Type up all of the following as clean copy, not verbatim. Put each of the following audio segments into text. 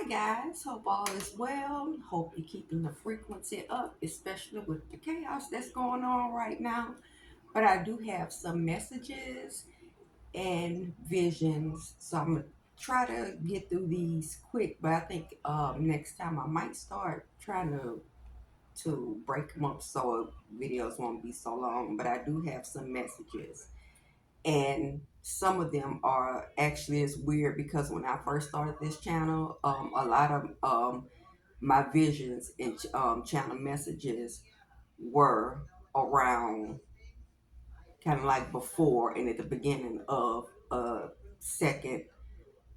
Hi guys, hope all is well. Hope you're keeping the frequency up, especially with the chaos that's going on right now. But I do have some messages and visions, so I'm gonna try to get through these quick. But I think next time I might start trying to break them up so videos won't be so long. But I do have some messages, and some of them are actually it's weird because when I first started this channel, a lot of my visions and channel messages were around kind of like before and at the beginning of a second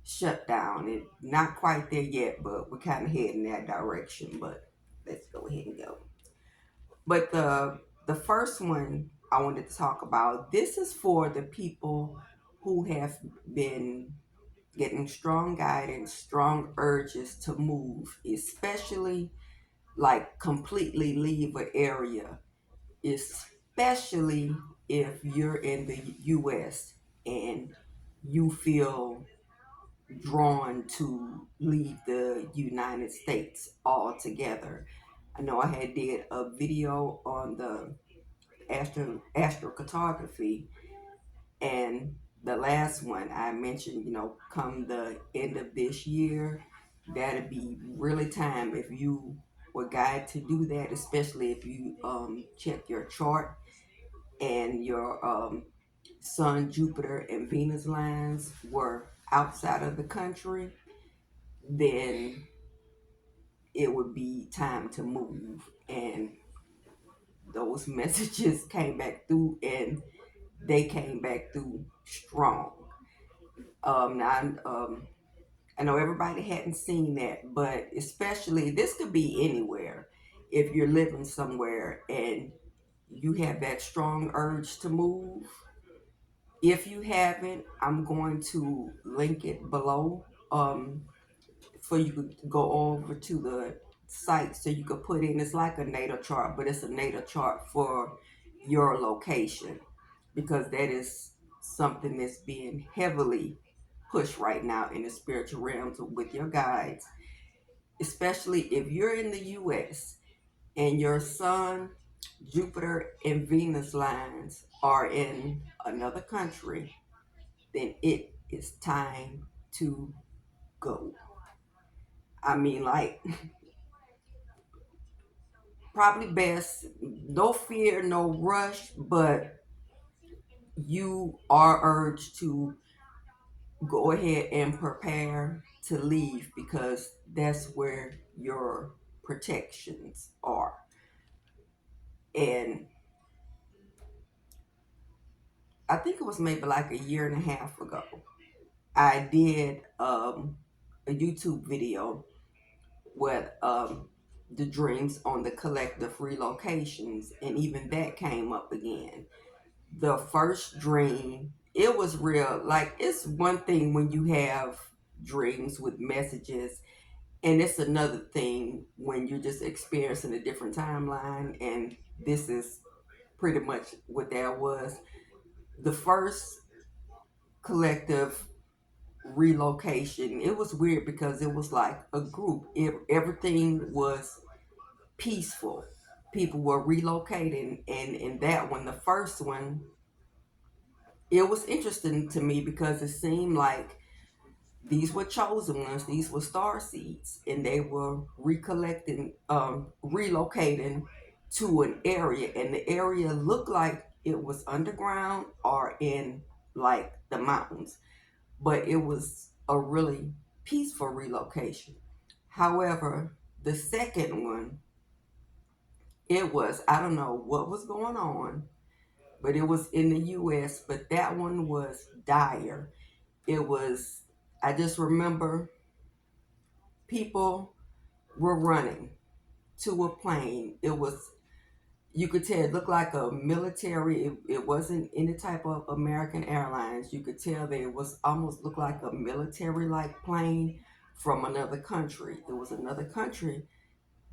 shutdown. It not quite there yet, but we're kind of heading that direction. But let's go ahead and go. But the first one I wanted to talk about, this is for the people who have been getting strong guidance, strong urges to move, especially like completely leave an area, especially if you're in the US and you feel drawn to leave the United States altogether. I know I had did a video on the astrocartography, and the last one I mentioned, come the end of this year, that'd be really time if you were guided to do that, especially if you check your chart and your Sun, Jupiter, and Venus lines were outside of the country, then it would be time to move. And those messages came back through, and they came back through strong. Now, I know everybody hadn't seen that, but especially this could be anywhere. If you're living somewhere and you have that strong urge to move, if you haven't, I'm going to link it below for you to go over to the site so you could put in. It's like a natal chart, but it's a natal chart for your location because that is something that's being heavily pushed right now in the spiritual realms with your guides, especially if you're in the US and your Sun, Jupiter, and Venus lines are in another country, then it is time to go. I mean, like, probably best, no fear, no rush, but you are urged to go ahead and prepare to leave because that's where your protections are. And I think it was maybe like a year and a half ago, I did a YouTube video with the dreams on the collective relocations, and even that came up again. The first dream, it was real. Like, it's one thing when you have dreams with messages, and it's another thing when you're just experiencing a different timeline, and this is pretty much what that was. The first collective relocation, it was weird because it was like a group. Everything was peaceful. People were relocating, and in that one, the first one, it was interesting to me because it seemed like these were chosen ones, these were star seeds, and they were relocating to an area, and the area looked like it was underground or in like the mountains, but it was a really peaceful relocation. However, the second one, it was, I don't know what was going on, but it was in the US, but that one was dire. It was, I just remember people were running to a plane. It was, you could tell it looked like a military, it wasn't any type of American Airlines. You could tell that it was almost looked like a military like plane from another country. There was another country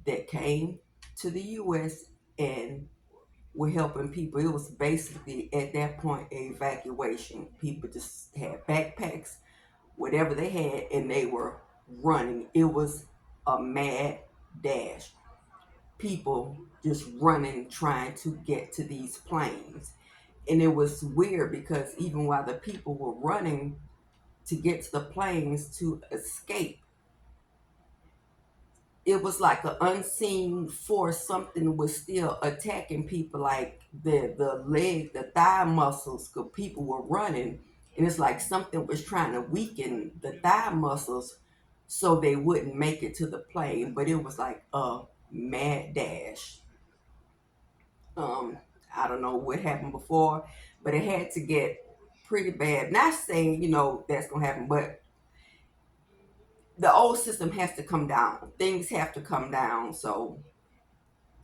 that came to the US and were helping people. It was basically at that point an evacuation. People just had backpacks, whatever they had, and they were running. It was a mad dash. People just running, trying to get to these planes. And it was weird because even while the people were running to get to the planes to escape, it was like an unseen force. Something was still attacking people, like the thigh muscles. Cause people were running, and it's like something was trying to weaken the thigh muscles so they wouldn't make it to the plane. But it was like a mad dash. Um, I don't know what happened before, but it had to get pretty bad. Not saying that's gonna happen, but the old system has to come down. Things have to come down. So,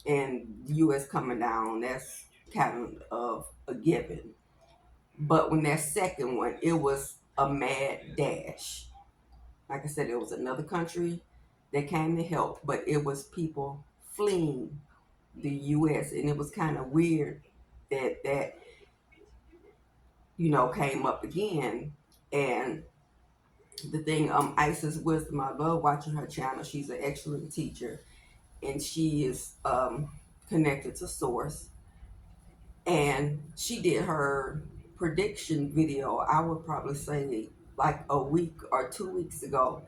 and the U.S. coming down, that's kind of a given. But when that second one, it was a mad dash. Like I said, it was another country that came to help, but it was people fleeing the U.S. And it was kind of weird that came up again. And the thing, Isis Wisdom, I love watching her channel. She's an excellent teacher, and she is connected to Source. And she did her prediction video, I would probably say like a week or 2 weeks ago.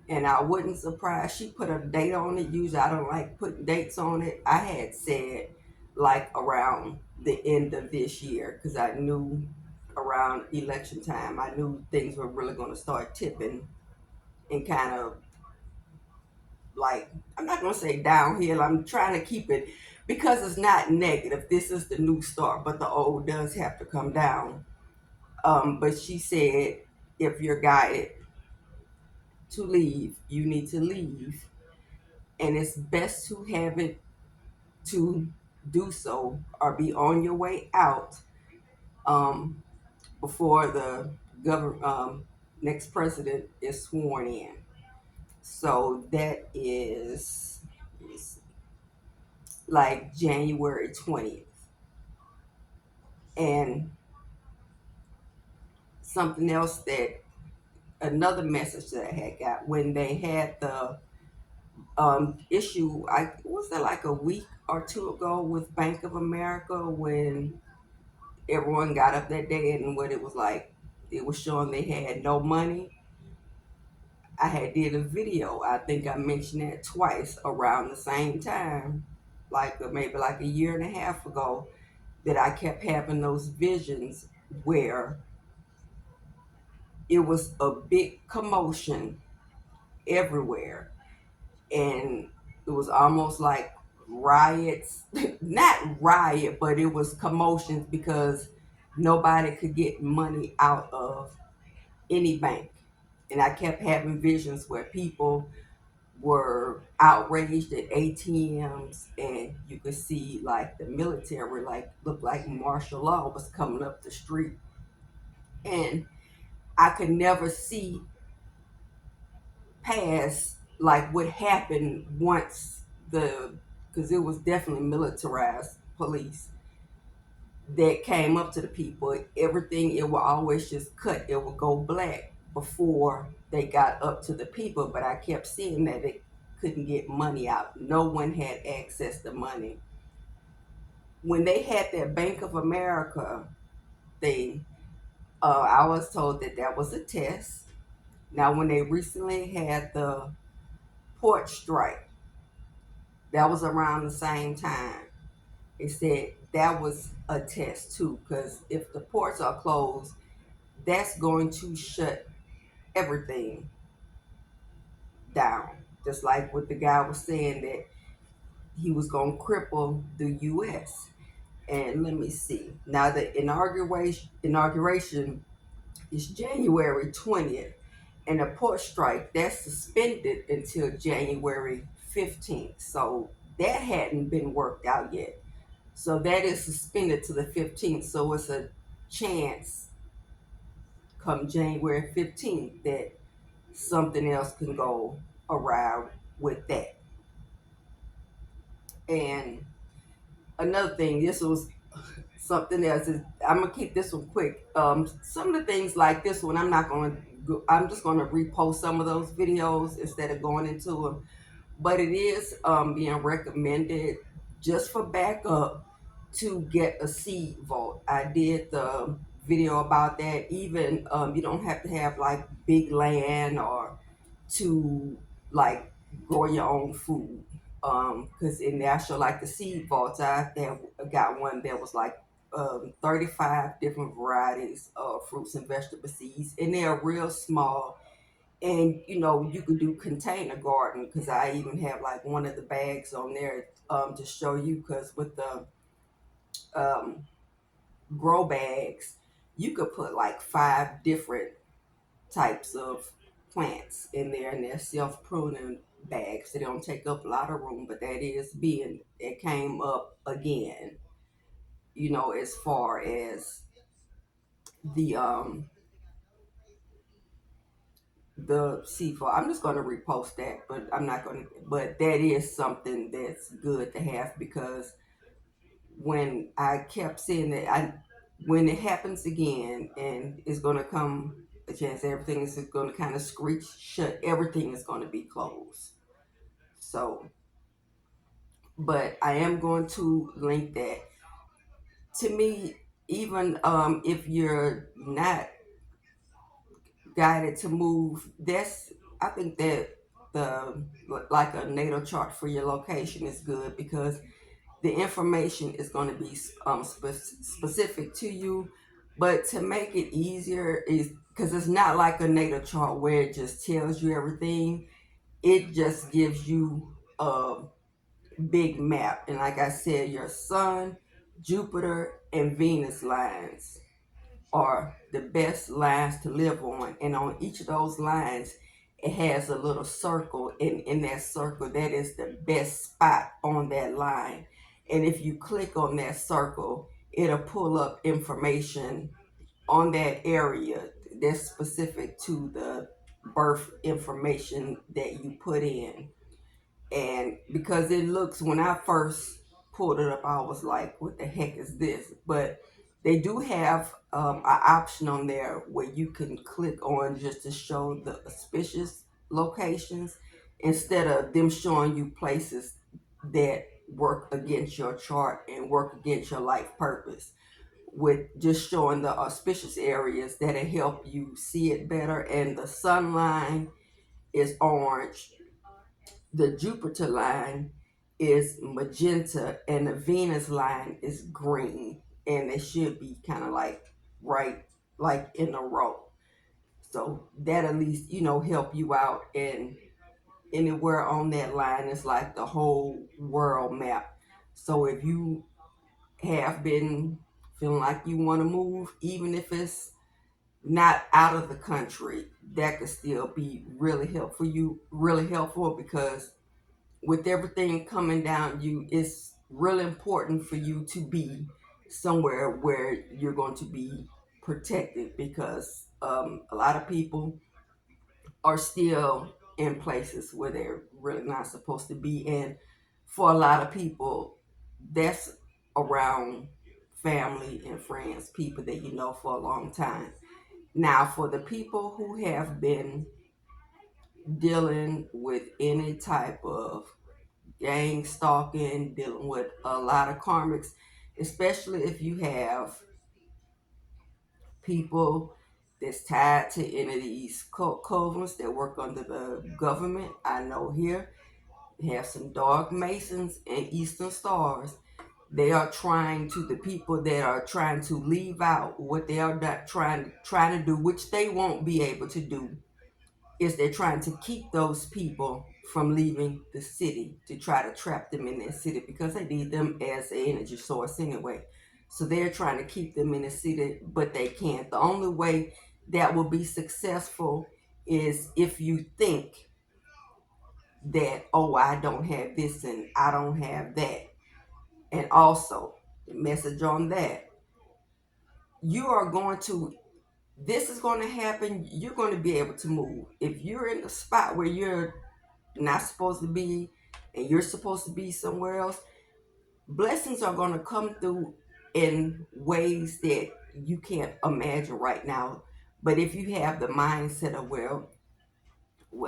And I wasn't surprised. She put a date on it. Usually I don't like putting dates on it. I had said like around the end of this year because I knew around election time, I knew things were really going to start tipping and kind of like, I'm not going to say downhill. I'm trying to keep it because it's not negative. This is the new start, but the old does have to come down. But she said, if you're guided to leave, you need to leave. And it's best to have it to do so or be on your way out um, before the next president is sworn in. So that is like January 20th. And something else that another message that I had got when they had the issue, I was that like a week or two ago with Bank of America when everyone got up that day and what it was like, it was showing they had no money. I had did a video. I think I mentioned that twice around the same time, like maybe like a year and a half ago, that I kept having those visions where it was a big commotion everywhere, and it was almost like riots. Not riot, but it was commotions because nobody could get money out of any bank. And I kept having visions where people were outraged at ATMs, and you could see like the military, like looked like martial law was coming up the street. And I could never see past like what happened once the, because it was definitely militarized police that came up to the people. Everything, it would always just cut, it would go black before they got up to the people. But I kept seeing that they couldn't get money out. No one had access to money. When they had that Bank of America thing, I was told that that was a test. Now, when they recently had the port strike, that was around the same time. They said that was a test too, because if the ports are closed, that's going to shut everything down. Just like what the guy was saying that he was going to cripple the U.S. And let me see. Now the inauguration is January 20th, and the port strike that's suspended until January 15th. So that hadn't been worked out yet. So that is suspended to the 15th. So it's a chance come January 15th that something else can go around with that. And another thing, this was something else. I'm gonna keep this one quick. Some of the things like this one, I'm not gonna I'm just going to repost some of those videos instead of going into them. But it is being recommended just for backup to get a seed vault. I did the video about that. Even you don't have to have like big land or to like grow your own food. Because in the actual like the seed vaults, I got one that was like 35 different varieties of fruits and vegetable seeds, and they're real small. And you could do container garden, because I even have like one of the bags on there to show you, because with the um, grow bags, you could put like 5 different types of plants in there, and they're self-pruning bags. They don't take up a lot of room, but that is being, it came up again, as far as the seafood. I'm just going to repost that, but I'm not going to. But that is something that's good to have, because when I kept saying that, when it happens again, and it's going to come a chance, everything is going to kind of screech shut. Everything is going to be closed. So, but I am going to link that. To me, even if you're not guided to move, I think that the like a natal chart for your location is good, because the information is going to be specific to you. But to make it easier, is because it's not like a natal chart where it just tells you everything. It just gives you a big map, and like I said, your sun, Jupiter, and Venus lines are the best lines to live on. And on each of those lines, it has a little circle. And in that circle, that is the best spot on that line. And if you click on that circle, it'll pull up information on that area that's specific to the birth information that you put in. And because it looks, when I first pulled it up, I was like, what the heck is this? But they do have an option on there where you can click on just to show the auspicious locations, instead of them showing you places that work against your chart and work against your life purpose. With just showing the auspicious areas, that'll help you see it better. And the sun line is orange, the Jupiter line is magenta, and the Venus line is green, and they should be kind of like right, like in a row. So that at least help you out. And anywhere on that line is like the whole world map. So if you have been feeling like you want to move, even if it's not out of the country, that could still be really helpful, because with everything coming down you, it's really important for you to be somewhere where you're going to be protected, because a lot of people are still in places where they're really not supposed to be. And for a lot of people, that's around family and friends, people that you know for a long time. Now, for the people who have been dealing with any type of gang stalking, dealing with a lot of karmics, especially if you have people that's tied to any of these covens that work under the government. I know here we have some dark masons and eastern stars. They are trying to, the people that are trying to leave out what they are not trying to do, which they won't be able to do, is they're trying to keep those people from leaving the city, to try to trap them in their city, because they need them as an energy source anyway. So they're trying to keep them in the city, but they can't. The only way that will be successful is if you think that, oh, I don't have this and I don't have that. And also, the message on that, you are going to, this is going to happen. You're going to be able to move. If you're in a spot where you're not supposed to be, and you're supposed to be somewhere else, blessings are going to come through in ways that you can't imagine right now. But if you have the mindset of, well,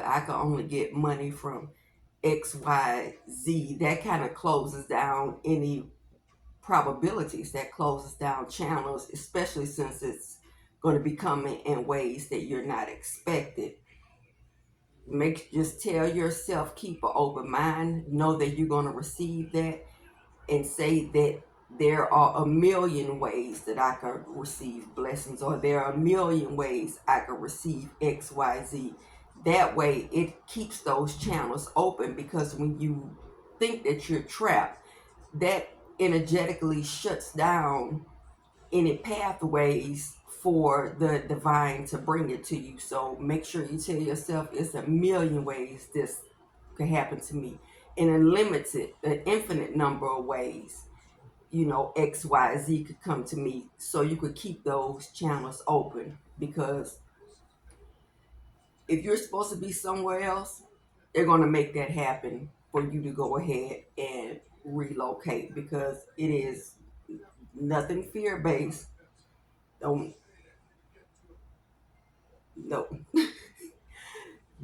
I can only get money from XYZ, that kind of closes down any probabilities, that closes down channels, especially since it's going to be coming in ways that you're not expected. Just tell yourself, keep an open mind, know that you're going to receive that, and say that there are a million ways that I could receive blessings, or there are a million ways I could receive XYZ. That way, it keeps those channels open, because when you think that you're trapped, that energetically shuts down any pathways for the divine to bring it to you. So make sure you tell yourself it's a million ways this could happen to me, in a limited, an infinite number of ways. XYZ could come to me, so you could keep those channels open. Because if you're supposed to be somewhere else, they're going to make that happen for you to go ahead and relocate, because it is nothing fear based. Don't no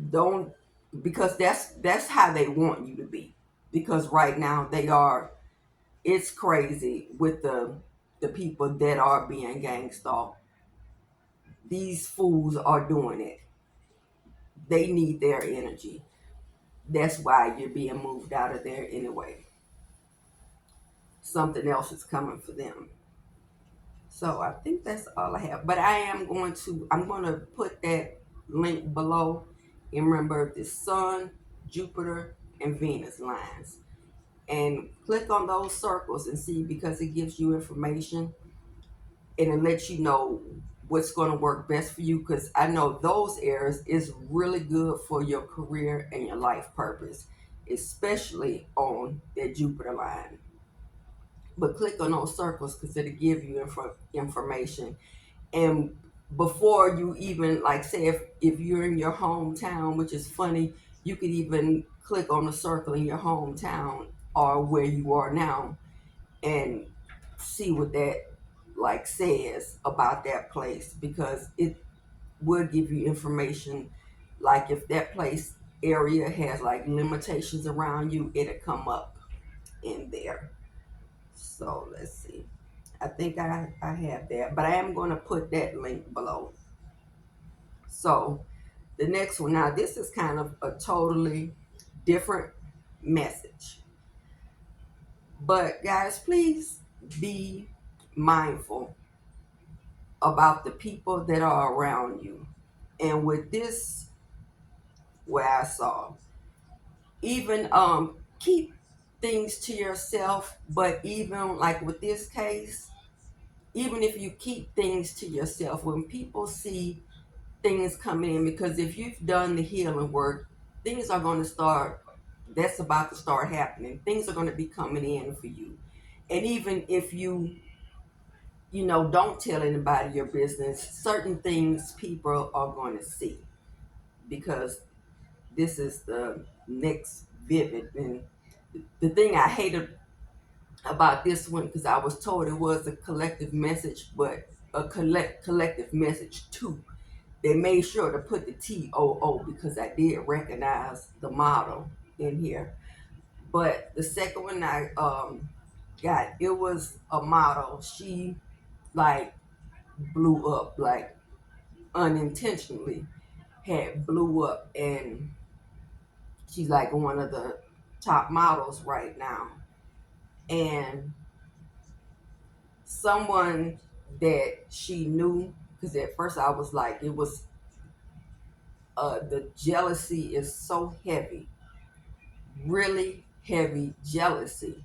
don't Because that's how they want you to be. Because right now they are, it's crazy with the people that are being gang stalked. These fools are doing it. They need their energy. That's why you're being moved out of there anyway. Something else is coming for them. So I think that's all I have. But I'm going to put that link below. And remember the Sun, Jupiter, and Venus lines. And click on those circles and see, because it gives you information, and it lets you know what's going to work best for you. Because I know those areas is really good for your career and your life purpose, especially on that Jupiter line. But click on those circles, because it'll give you information. And before you even, like, say, if you're in your hometown, which is funny, you could even click on the circle in your hometown or where you are now, and see what that like says about that place, because it will give you information. Like if that place area has like limitations around you, it'll come up in there. So let's see. I think I have that, but I am going to put that link below. So the next one, now this is kind of a totally different message. But guys, please be mindful about the people that are around you. And with this, where I saw, even keep things to yourself. But even like with this case, even if you keep things to yourself, when people see things coming in, because if you've done the healing work, things are going to start, that's about to start happening. Things are going to be coming in for you. And even if don't tell anybody your business, certain things people are going to see, because this is the next vivid. And the thing I hated about this one, because I was told it was a collective message, but a collective message too. They made sure to put the TOO, because I did recognize the model in here. But the second one I got, it was a model. She like blew up, like unintentionally had blew up, and she's like one of the top models right now. And someone that she knew, because at first I was like, it was the jealousy is so heavy, really heavy jealousy.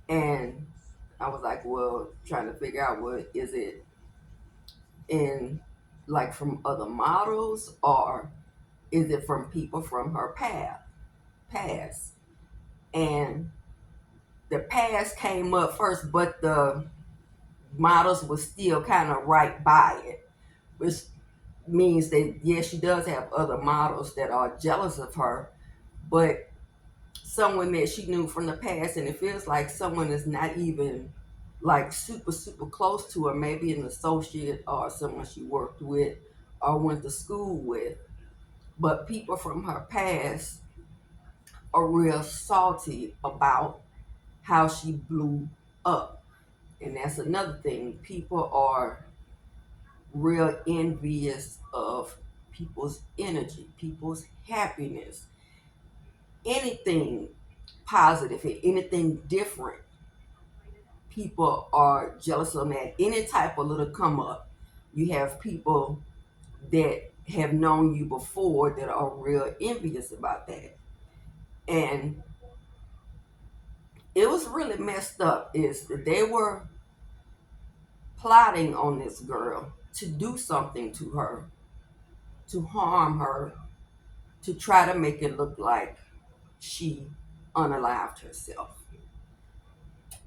And I was like, well, trying to figure out, what is it, in like from other models, or is it from people from her past? And the past came up first, but the models was still kind of right by it, which means that yes, she does have other models that are jealous of her, but someone that she knew from the past, and it feels like someone is not even like super close to her, maybe an associate or someone she worked with or went to school with. But people from her past are real salty about how she blew up. And that's another thing. People are real envious of people's energy, people's happiness, anything positive, anything different. People are jealous of that. Any type of little come up. You have people that have known you before that are real envious about that. And it was really messed up is that they were plotting on this girl to do something to her, to harm her, to try to make it look like she unalived herself.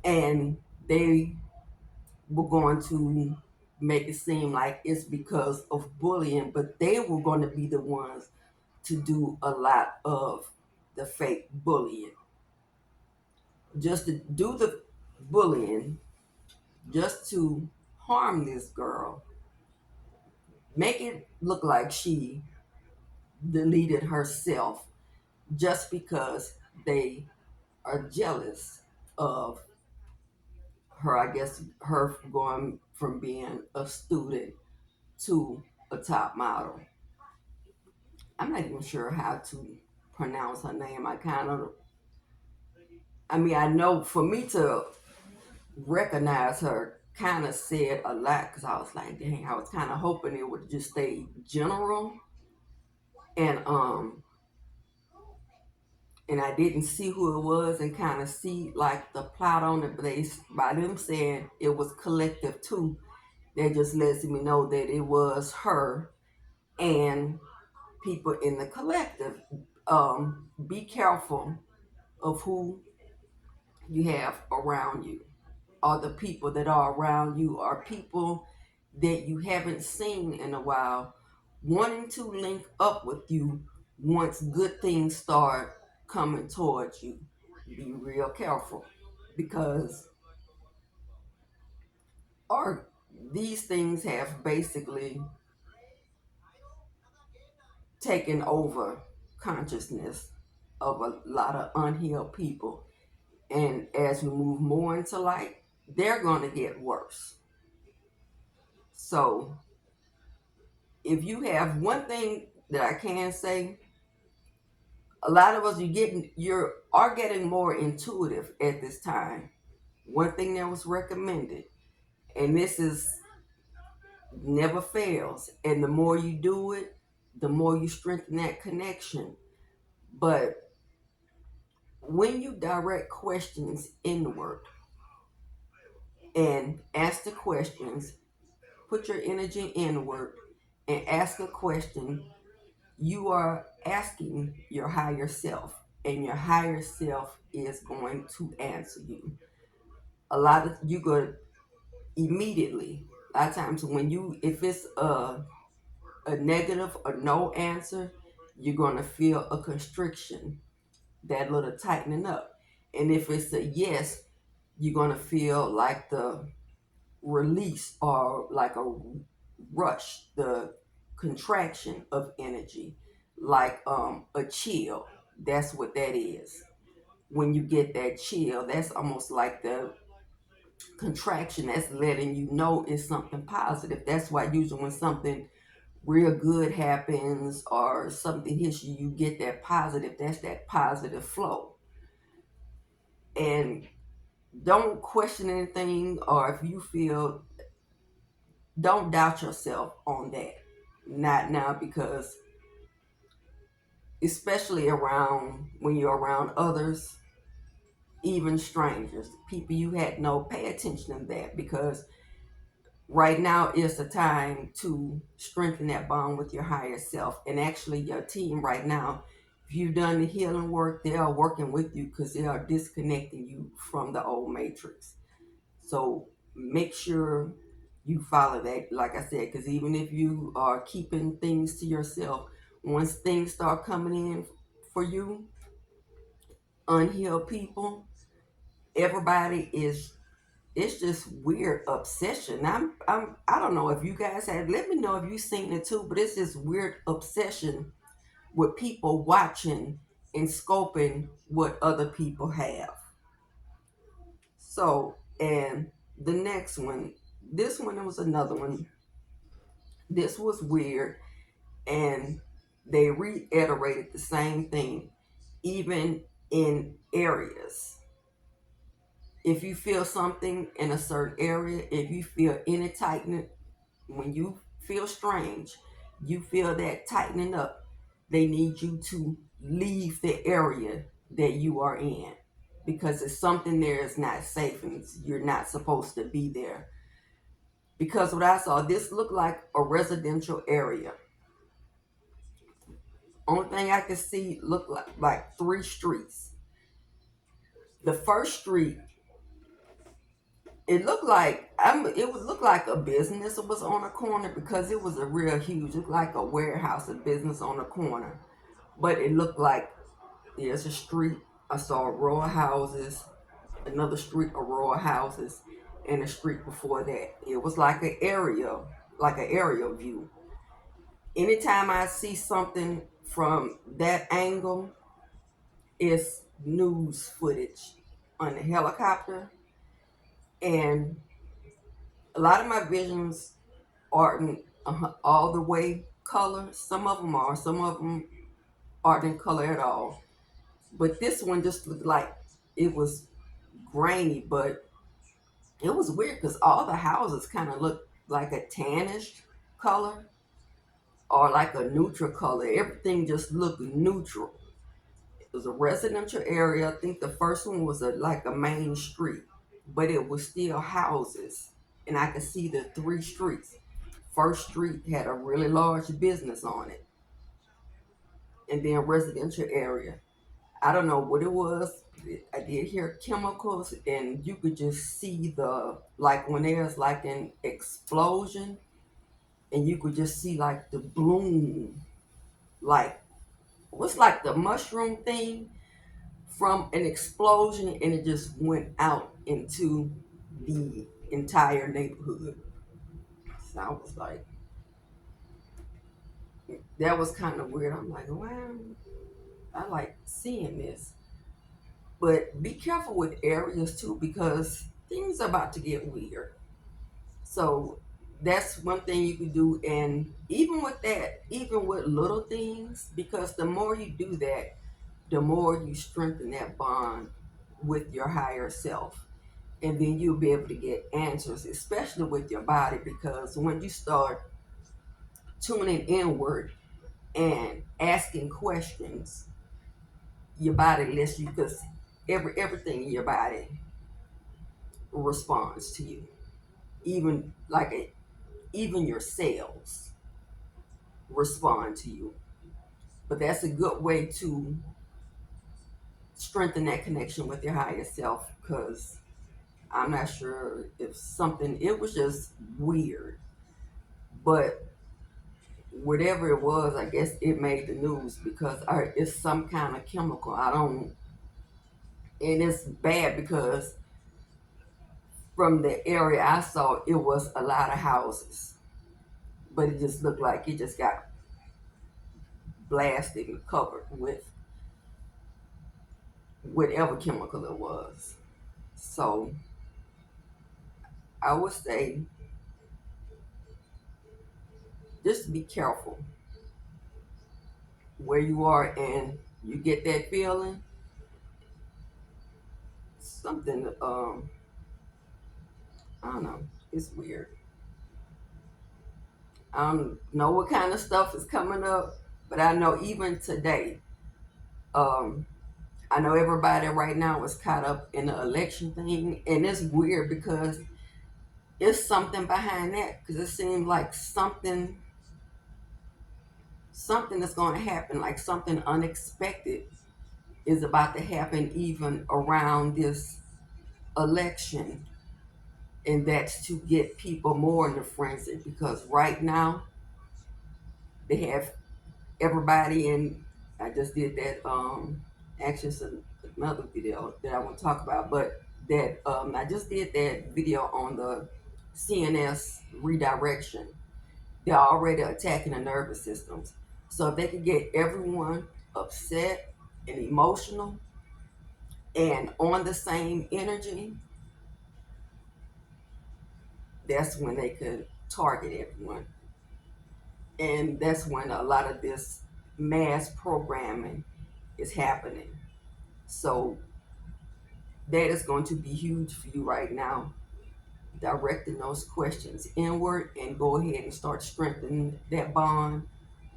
And they were going to make it seem like it's because of bullying, but they were going to be the ones to do a lot of the fake bullying. Just to do the bullying, just to harm this girl, make it look like she deleted herself just because they are jealous of her, I guess, her going from being a student to a top model. I'm not even sure how to pronounce her name. I mean, I know for me to recognize her kind of said a lot because I was like, dang, I was kind of hoping it would just stay general and and I didn't see who it was and kind of see like the plot on it, but by them saying it was collective too, that just lets me know that it was her and people in the collective. Be careful of who you have around you, or the people that are around you, or people that you haven't seen in a while, wanting to link up with you once good things start coming towards you. Be real careful because our these things have basically taken over consciousness of a lot of unhealed people. And as we move more into light, they're going to get worse. So, if you have one thing that I can say, a lot of us you are getting more intuitive at this time. One thing that was recommended, and this is never fails, and the more you do it, the more you strengthen that connection. But when you direct questions inward and ask the questions, put your energy inward and ask a question, you are asking your higher self, and your higher self is going to answer you. A lot of you go immediately. A lot of times when if it's a negative or no answer, you're gonna feel a constriction, that little tightening up. And if it's a yes, you're gonna feel like the release or like a rush, the contraction of energy, like a chill. That's what that is. When you get that chill, that's almost like the contraction that's letting you know it's something positive. That's why usually when something real good happens or something hits you, you get that positive. That's that positive flow. And don't question anything, or if you feel, don't doubt yourself on that. Not now, because especially around when you're around others, even strangers, people you had no pay attention to that, because right now is the time to strengthen that bond with your higher self. And actually your team right now, if you've done the healing work, they are working with you because they are disconnecting you from the old matrix. So make sure you follow that, like I said, because even if you are keeping things to yourself, once things start coming in for you, unhealed people, everybody is it's just weird obsession. I don't know if you guys have. Let me know if you've seen it too. But it's this weird obsession with people watching and scoping what other people have. So, and the next one, this one was another one. This was weird, and they reiterated the same thing, even in areas. If you feel something in a certain area, if you feel any tightening, when you feel strange, you feel that tightening up, they need you to leave the area that you are in because it's something there is not safe and you're not supposed to be there. Because what I saw, this looked like a residential area. Only thing I could see looked like three streets. The first street, it looked like it would look like a business was on a corner because it was a real huge, it looked like a warehouse, a business on a corner. But it looked like there's a street. I saw a row of houses, another street, a row of houses, and a street before that. It was like an aerial view. Anytime I see something from that angle, it's news footage on the helicopter. And a lot of my visions aren't all the way color. Some of them are, some of them aren't in color at all. But this one just looked like it was grainy, but it was weird because all the houses kind of looked like a tannish color or like a neutral color. Everything just looked neutral. It was a residential area. I think the first one was like a main street, but it was still houses, and I could see the three streets. First street had a really large business on it, and then residential area. I don't know what it was. I did hear chemicals, and you could just see the like when there's like an explosion, and you could just see like the bloom, like what's like the mushroom thing from an explosion, and it just went out into the entire neighborhood. So I was like, that was kind of weird. I'm like, wow, I like seeing this. But be careful with areas too because things are about to get weird. So that's one thing you can do. And even with that, even with little things, because the more you do that, the more you strengthen that bond with your higher self. And then you'll be able to get answers, especially with your body, because when you start tuning inward and asking questions, your body lets you, because everything in your body responds to you, even even your cells respond to you. But that's a good way to strengthen that connection with your higher self because I'm not sure if something, it was just weird. But whatever it was, I guess it made the news because it's some kind of chemical. I don't, and it's bad because from the area I saw, it was a lot of houses, but it just looked like it just got blasted and covered with whatever chemical it was. So I would say just be careful where you are and you get that feeling, something, I don't know, it's weird. I don't know what kind of stuff is coming up, but I know even today, um, I know everybody right now is caught up in the election thing, and it's weird because it's something behind that. Because it seems like something is going to happen, like something unexpected is about to happen, even around this election, and that's to get people more in the frenzy. Because right now they have everybody in. I just did that. Actually, it's another video that I want to talk about, but that I just did that video on the CNS redirection. They're already attacking the nervous systems. So if they could get everyone upset and emotional and on the same energy, that's when they could target everyone. And that's when a lot of this mass programming is happening. So that is going to be huge for you right now, directing those questions inward and go ahead and start strengthening that bond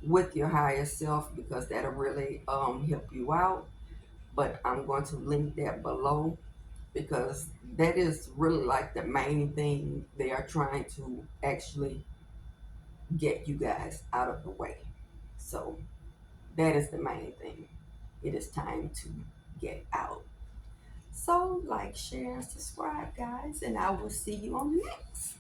with your higher self because that'll really help you out. But I'm going to link that below because that is really like the main thing they are trying to actually get you guys out of the way. So that is the main thing. It is time to get out. So, like, share, subscribe, guys, and I will see you on the next.